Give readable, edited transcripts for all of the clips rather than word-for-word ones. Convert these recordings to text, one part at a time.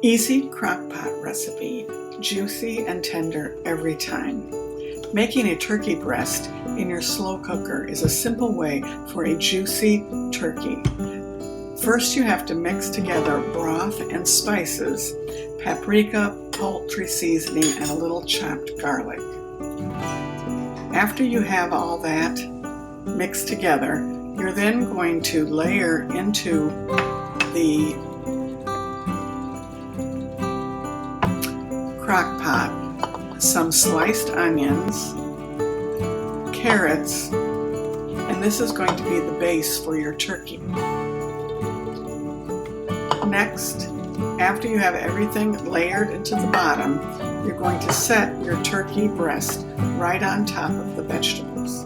Easy crockpot recipe, juicy and tender every time. Making a turkey breast in your slow cooker is a simple way for a juicy turkey. First, you have to mix together broth and spices, paprika, poultry seasoning, and a little chopped garlic. After you have all that mixed together, you're then going to layer into the crock pot some sliced onions, carrots, and this is going to be the base for your turkey. Next, after you have everything layered into the bottom, you're going to set your turkey breast right on top of the vegetables.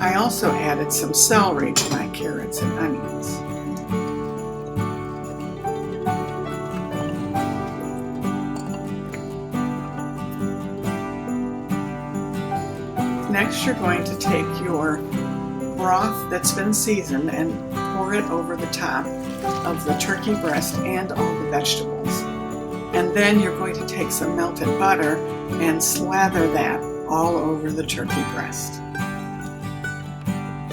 I also added some celery to my carrots and onions. Next, you're going to take your broth that's been seasoned and pour it over the top of the turkey breast and all the vegetables. And then you're going to take some melted butter and slather that all over the turkey breast.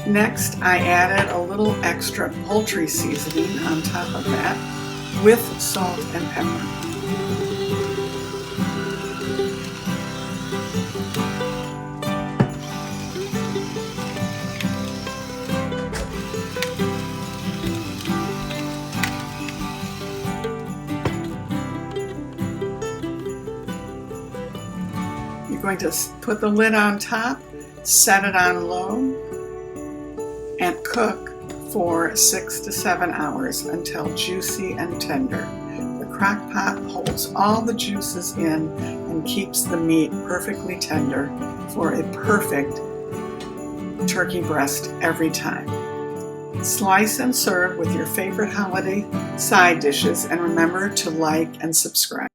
Next, I added a little extra poultry seasoning on top of that with salt and pepper. You're going to put the lid on top, set it on low, and cook for 6 to 7 hours until juicy and tender. The crock pot holds all the juices in and keeps the meat perfectly tender for a perfect turkey breast every time. Slice and serve with your favorite holiday side dishes, and remember to like and subscribe.